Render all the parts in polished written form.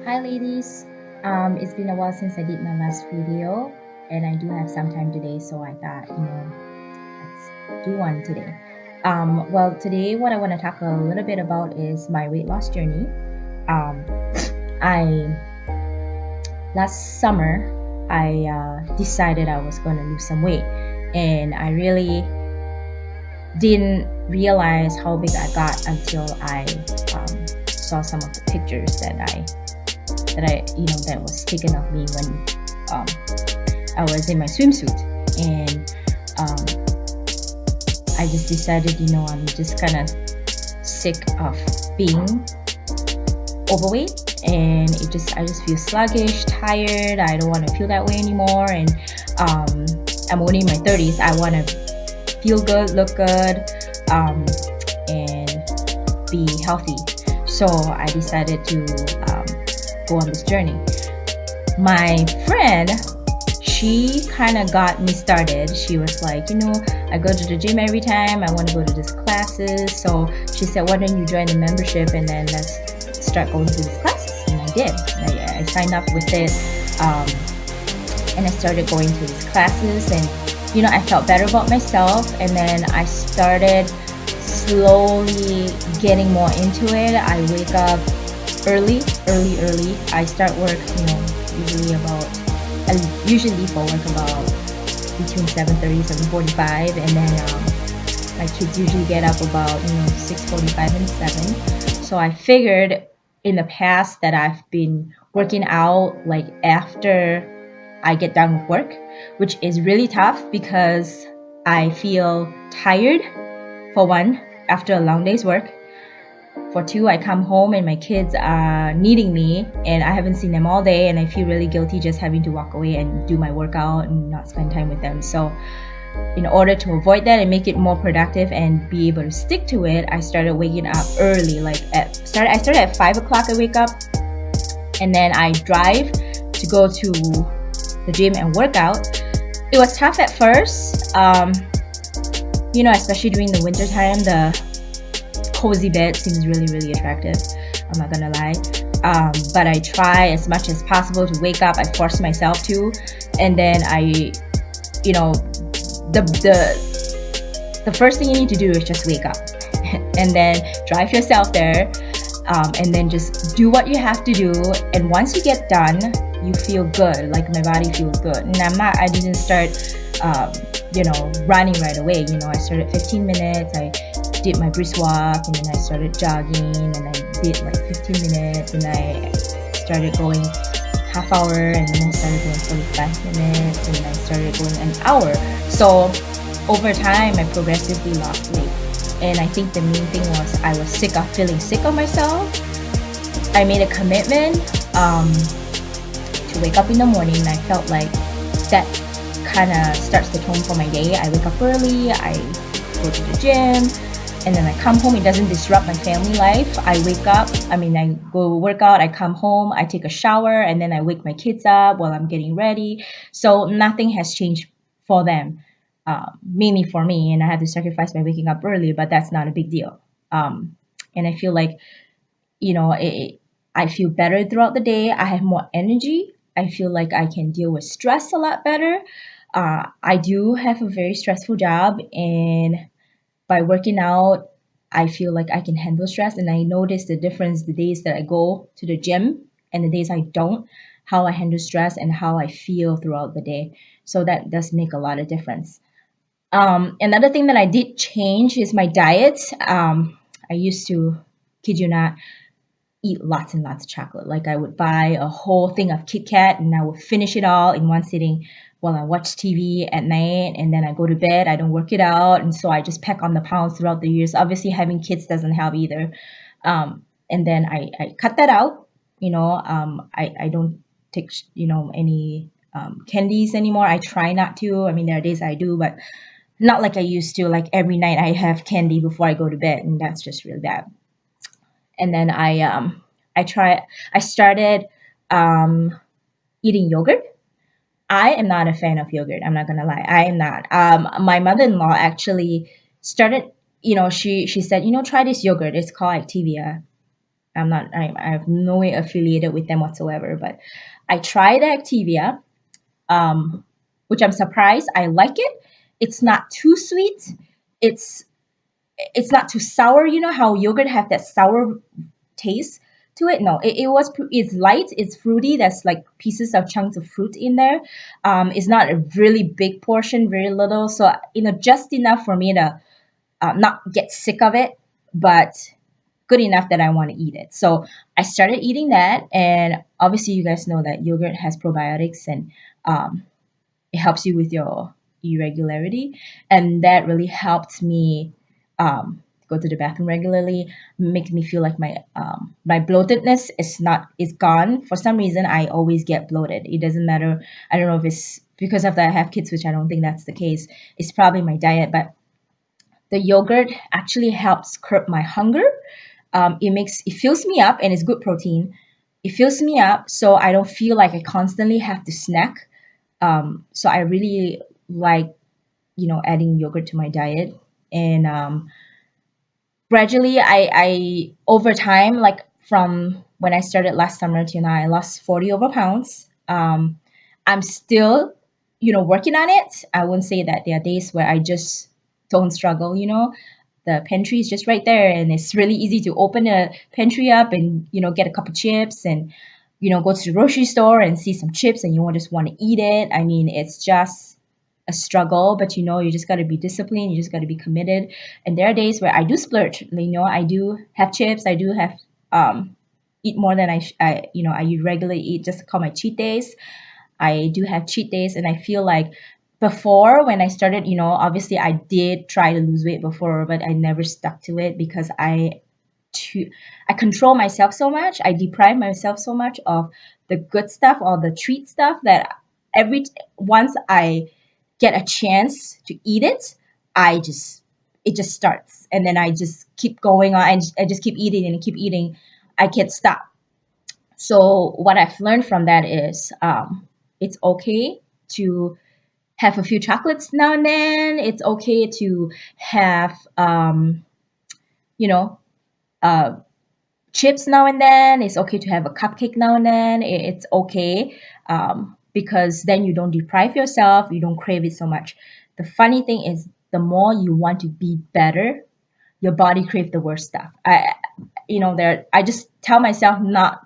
Hi ladies, it's been a while since I did my last video and I do have some time today, so I thought, let's do one today. Well, today what I want to talk a little bit about is my weight loss journey. Um, I Last summer I decided I was going to lose some weight, and I really didn't realize how big I got until I saw some of the pictures that was taken of me when um, I was in my swimsuit, and I just decided, I'm just kind of sick of being overweight, and I just feel sluggish, tired. I don't want to feel that way anymore, and I'm only in my 30s. I want to feel good, look good, and be healthy. So I decided to go on this journey. My friend, she kind of got me started. She was like, I go to the gym every time. I want to go to these classes. So she said, why don't you join the membership and then let's start going to these classes? And I did. I signed up with it, and I started going to these classes, and I felt better about myself, and then I started slowly getting more into it. I wake up early. I start work, usually leave for work about between 7:30 7:45, and then my kids usually get up about 6:45 and 7. So I figured in the past that I've been working out like after I get done with work, which is really tough because I feel tired, for one, after a long day's work. For two, I come home and my kids are needing me, and I haven't seen them all day, and I feel really guilty just having to walk away and do my workout and not spend time with them. So in order to avoid that and make it more productive and be able to stick to it, I started waking up early. I started at 5 o'clock. I wake up, and then I drive to go to the gym and work out. It was tough at first, especially during the winter time. The cozy bed seems really attractive, I'm not gonna lie. But I try as much as possible to wake up. I force myself to, and then the first thing you need to do is just wake up and then drive yourself there, and then just do what you have to do. And once you get done, you feel good, like my body feels good. And I didn't start running right away. I started 15 minutes. I did my brisk walk, and then I started jogging, and I did like 15 minutes, and I started going half hour, and then I started going 45 minutes, and I started going an hour. So over time, I progressively lost weight. And I think the main thing was I was sick of feeling sick of myself. I made a commitment to wake up in the morning, and I felt like that kind of starts the tone for my day. I wake up early, I go to the gym, and then I come home. It doesn't disrupt my family life. I go work out, I come home, I take a shower, and then I wake my kids up while I'm getting ready. So nothing has changed for them, mainly for me, and I had to sacrifice by waking up early, but that's not a big deal. And I feel like, I feel better throughout the day. I have more energy. I feel like I can deal with stress a lot better. I do have a very stressful job, and by working out, I feel like I can handle stress, and I notice the difference the days that I go to the gym and the days I don't, how I handle stress and how I feel throughout the day. So that does make a lot of difference. Another thing that I did change is my diet. I used to, kid you not, eat lots and lots of chocolate. Like I would buy a whole thing of Kit Kat and I would finish it all in one sitting while I watch TV at night, and then I go to bed. I don't work it out, and so I just pack on the pounds throughout the years. Obviously, having kids doesn't help either. And then I cut that out. I don't take any candies anymore. I try not to. I mean, there are days I do, but not like I used to. Like every night I have candy before I go to bed, and that's just really bad. And then I started um, eating yogurt. I am not a fan of yogurt. I'm not gonna lie. I am not. My mother-in-law actually started. She said, try this yogurt. It's called Activia. I have no way affiliated with them whatsoever. But I tried Activia, um, which I'm surprised I like it. It's not too sweet. It's it's not too sour. You know how yogurt have that sour taste to it. No, it's light, it's fruity. There's like pieces of chunks of fruit in there. It's not a really big portion, very little, so just enough for me to not get sick of it, but good enough that I want to eat it. So I started eating that, and obviously you guys know that yogurt has probiotics, and um, it helps you with your irregularity, and that really helped me go to the bathroom regularly. Makes me feel like my bloatedness is gone. For some reason I always get bloated. It doesn't matter. I don't know if it's because of that I have kids, which I don't think that's the case. It's probably my diet, but the yogurt actually helps curb my hunger. It fills me up, and it's good protein. It fills me up so I don't feel like I constantly have to snack. So I really like adding yogurt to my diet, and gradually I over time, like from when I started last summer to now, I lost 40 over pounds. I'm still working on it. I wouldn't say that there are days where I just don't struggle. The pantry is just right there, and it's really easy to open a pantry up and get a cup of chips, and go to the grocery store and see some chips, and you just want to eat it. I mean, it's just a struggle, but you just got to be disciplined. You just got to be committed. And there are days where I do splurge. I do have chips. I do have eat more than I regularly eat, just call my cheat days. I do have cheat days, and I feel like before, when I started, obviously I did try to lose weight before, but I never stuck to it because too I control myself so much. I deprive myself so much of the good stuff or the treat stuff that every once I get a chance to eat it, it just starts, and then I just keep going on. I just keep eating and keep eating. I can't stop. So what I've learned from that is it's okay to have a few chocolates now and then. It's okay to have you know uh, chips now and then. It's okay to have a cupcake now and then. It's okay because then you don't deprive yourself. You don't crave it so much. The funny thing is, the more you want to be better, your body crave the worst stuff. I just tell myself not.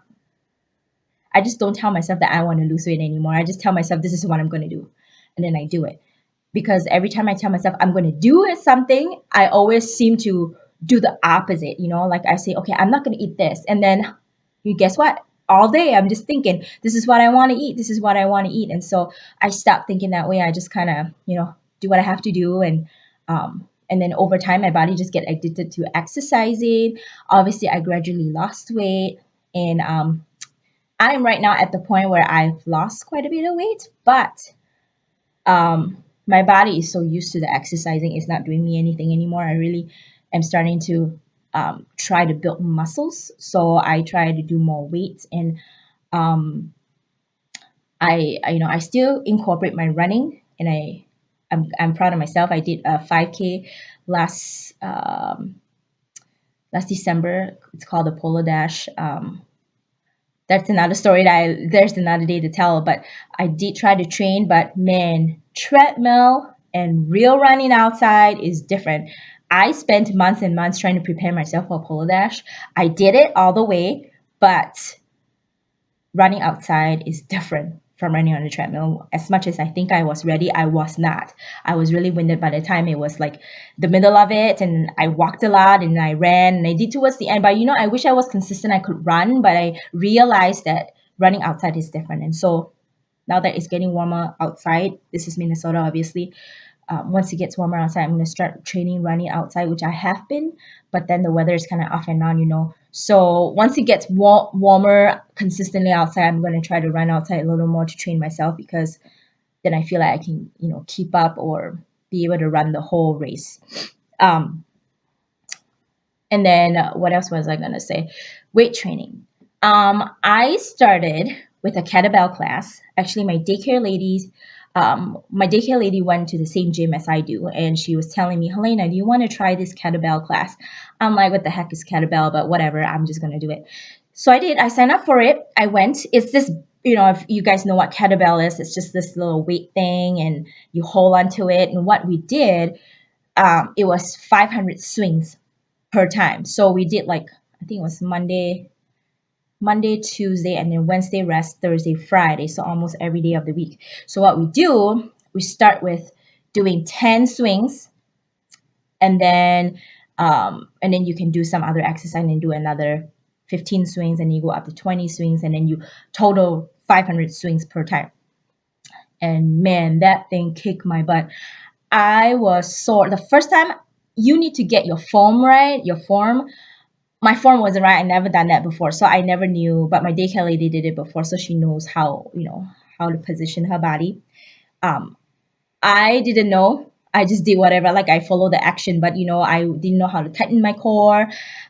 I just don't tell myself that I want to lose weight anymore. I just tell myself this is what I'm going to do, and then I do it. Because every time I tell myself I'm going to do something, I always seem to do the opposite. Like I say, okay, I'm not going to eat this, and then you guess what? All day I'm just thinking, this is what I want to eat. This is what I want to eat, and so I stopped thinking that way. I just kind of do what I have to do, and then over time my body just get addicted to exercising. Obviously, I gradually lost weight, and I'm right now at the point where I've lost quite a bit of weight, but my body is so used to the exercising, it's not doing me anything anymore. I really am starting to try to build muscles, so I try to do more weight, and um, I still incorporate my running, and I'm proud of myself. I did a 5K last last December. It's called the Polo Dash. That's another story there's another day to tell. But I did try to train, but man, treadmill and real running outside is different. I spent months and months trying to prepare myself for Polo Dash. I did it all the way, but running outside is different from running on the treadmill. As much as I think I was ready, I was not. I was really winded by the time it was like the middle of it, and I walked a lot and I ran and I did towards the end. But I wish I was consistent. I could run, but I realized that running outside is different. And so now that it's getting warmer outside, this is Minnesota, obviously. Once it gets warmer outside, I'm going to start training running outside, which I have been, but then the weather is kind of off and on. So once it gets warmer consistently outside, I'm going to try to run outside a little more to train myself, because then I feel like I can, keep up or be able to run the whole race. Um, and then what else was I going to say? Weight training. I started with a kettlebell class. Actually, my daycare ladies my daycare lady went to the same gym as I do, and she was telling me, Helena, do you want to try this kettlebell class? I'm like, what the heck is kettlebell? But whatever, I'm just gonna do it. So I did. I signed up for it. I went. It's this, if you guys know what kettlebell is, it's just this little weight thing, and you hold onto it. And what we did, it was 500 swings per time. So we did like, I think it was Monday, Tuesday, and then Wednesday rest, Thursday, Friday. So almost every day of the week. So what we do, we start with doing 10 swings, and then you can do some other exercise and do another 15 swings, and you go up to 20 swings, and then you total 500 swings per time. And man, that thing kicked my butt. I was sore. The first time, you need to get your form right, your form. My form wasn't right. I never done that before, so I never knew. But my daycare lady did it before, so she knows how to position her body. Um, I didn't know. I just did whatever. Like I followed the action, but I didn't know how to tighten my core.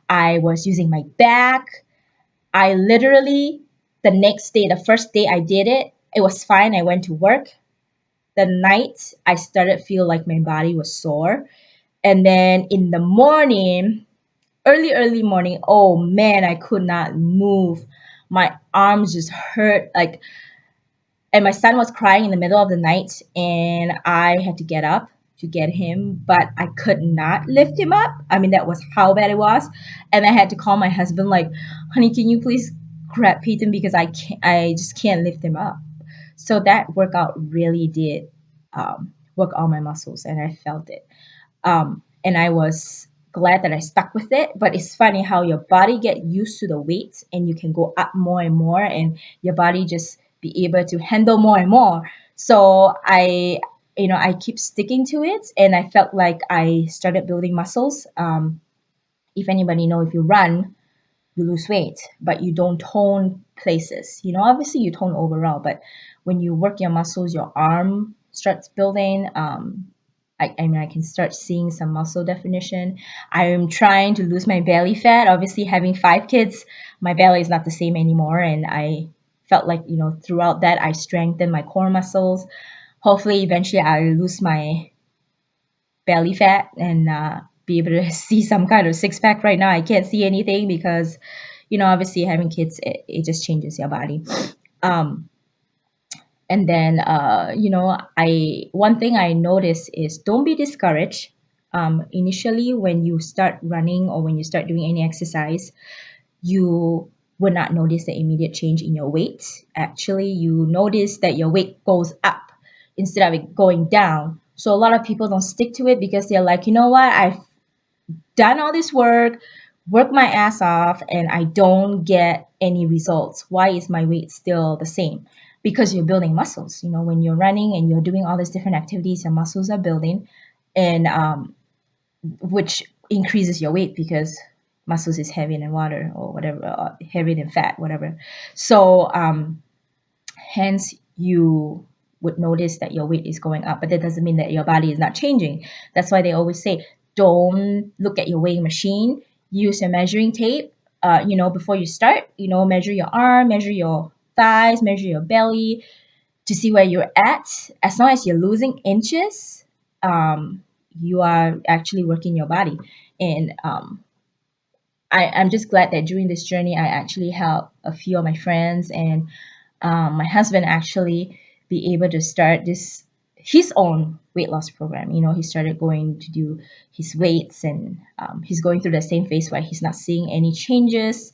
I was using my back. I literally the next day, the first day I did it, it was fine. I went to work. The night I started feel like my body was sore, and then in the morning, early morning, oh man, I could not move. My arms just hurt, like, and my son was crying in the middle of the night, and I had to get up to get him, but I could not lift him up. I mean, that was how bad it was. And I had to call my husband, like, honey, can you please grab Peyton, because I just can't lift him up. So that workout really did work all my muscles, and I felt it. And I was glad that I stuck with it. But it's funny how your body get used to the weights, and you can go up more and more, and your body just be able to handle more and more. So I keep sticking to it, and I felt like I started building muscles. If anybody know, if you run, you lose weight, but you don't tone places. Obviously you tone overall, but when you work your muscles, your arm starts building. I mean, I can start seeing some muscle definition. I am trying to lose my belly fat. Obviously, having 5 kids, my belly is not the same anymore, and I felt like throughout that I strengthened my core muscles. Hopefully, eventually, I'll lose my belly fat and be able to see some kind of six pack. Right now, I can't see anything because, obviously, having kids, it just changes your body. Um, and then I one thing I notice is, don't be discouraged. Initially, when you start running or when you start doing any exercise, you will not notice the immediate change in your weight. Actually, you notice that your weight goes up instead of it going down. So a lot of people don't stick to it because they're like, you know what, I've done all this work my ass off, and I don't get any results. Why is my weight still the same? Because you're building muscles. When you're running and you're doing all these different activities, your muscles are building, and which increases your weight because muscles is heavier than water or whatever, heavier than fat, whatever. So hence you would notice that your weight is going up, but that doesn't mean that your body is not changing. That's why they always say, don't look at your weighing machine. Use a measuring tape. Before you start, measure your arm, measure your thighs, measure your belly to see where you're at. As long as you're losing inches, you are actually working your body. And I'm just glad that during this journey, I actually helped a few of my friends, and my husband actually be able to start his own weight loss program. He started going to do his weights, and he's going through the same phase where he's not seeing any changes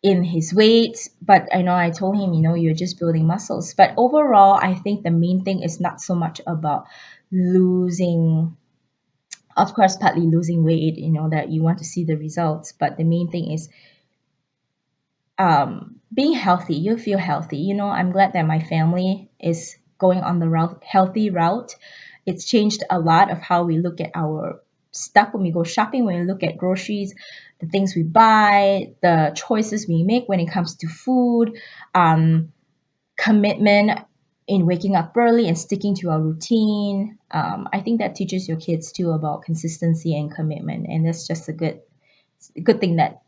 in his weight. But I know I told him, you're just building muscles. But overall, I think the main thing is not so much about losing, of course, partly losing weight, that you want to see the results. But the main thing is being healthy. You feel healthy. I'm glad that my family is going on the healthy route. It's changed a lot of how we look at our stuff when we go shopping, when we look at groceries, the things we buy, the choices we make when it comes to food, commitment in waking up early and sticking to our routine. I think that teaches your kids too about consistency and commitment, and that's just a good thing that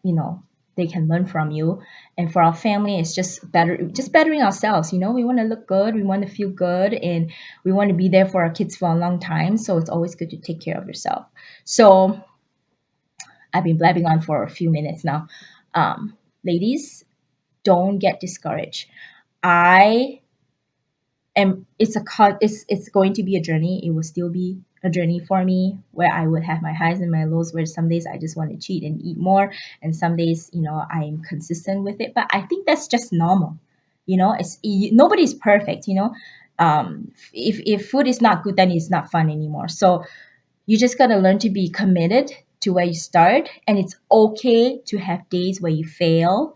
they can learn from you. And for our family, it's just bettering ourselves. We want to look good, we want to feel good, and we want to be there for our kids for a long time. So it's always good to take care of yourself. So I've been blabbing on for a few minutes now. Ladies, don't get discouraged. I am it's going to be a journey. It will still be a journey for me, where I would have my highs and my lows, where some days I just want to cheat and eat more, and some days, I'm consistent with it. But I think that's just normal. Nobody's perfect. If food is not good, then it's not fun anymore. So you just got to learn to be committed to where you start, and it's okay to have days where you fail,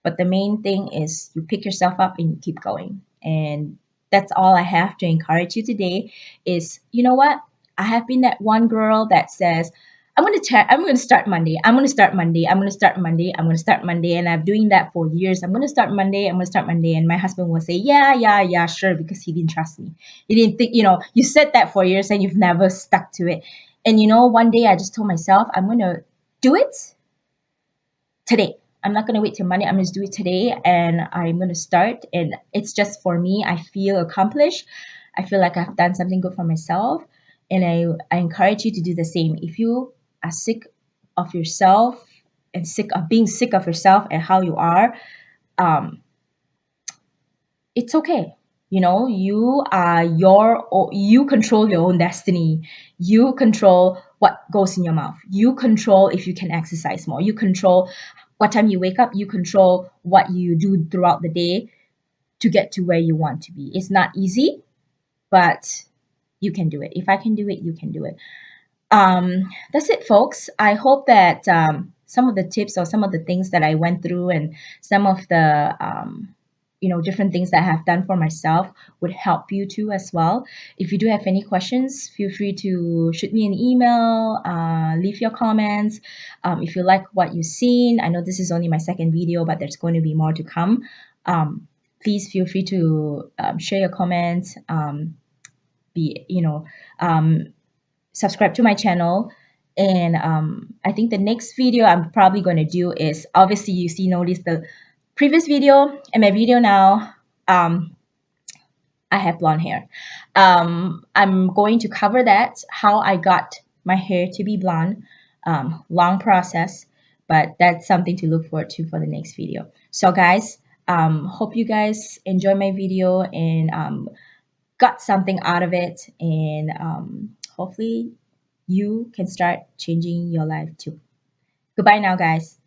but the main thing is you pick yourself up and you keep going. And that's all I have to encourage you today is, you know what? I have been that one girl that says, I'm gonna start Monday. I'm gonna start Monday. I'm gonna start Monday. I'm gonna start Monday. And I've doing that for years. I'm gonna start Monday. I'm gonna start Monday. And my husband will say, yeah, yeah, yeah, sure, because he didn't trust me. He didn't think, you said that for years and you've never stuck to it. And one day I just told myself, I'm gonna do it today. I'm not going to wait till Monday. I'm going to do it today, and I'm going to start. And it's just for me. I feel accomplished. I feel like I've done something good for myself. And I encourage you to do the same. If you are sick of yourself and sick of being sick of yourself and how you are, um, it's okay. You control your own destiny. You control what goes in your mouth. You control if you can exercise more. You control what time you wake up. You control what you do throughout the day to get to where you want to be. It's not easy, but you can do it. If I can do it, you can do it. That's it, folks. I hope that some of the tips or some of the things that I went through, and some of the different things that I have done for myself would help you too as well. If you do have any questions, feel free to shoot me an email, leave your comments. If you like what you've seen, I know this is only my second video, but there's going to be more to come. Please feel free to share your comments. Be subscribe to my channel. And I think the next video I'm probably going to do is, obviously you notice the previous video and my video now, I have blonde hair. I'm going to cover that, how I got my hair to be blonde. Long process, but that's something to look forward to for the next video. So guys, hope you guys enjoy my video and got something out of it, and hopefully you can start changing your life too. Goodbye now, guys.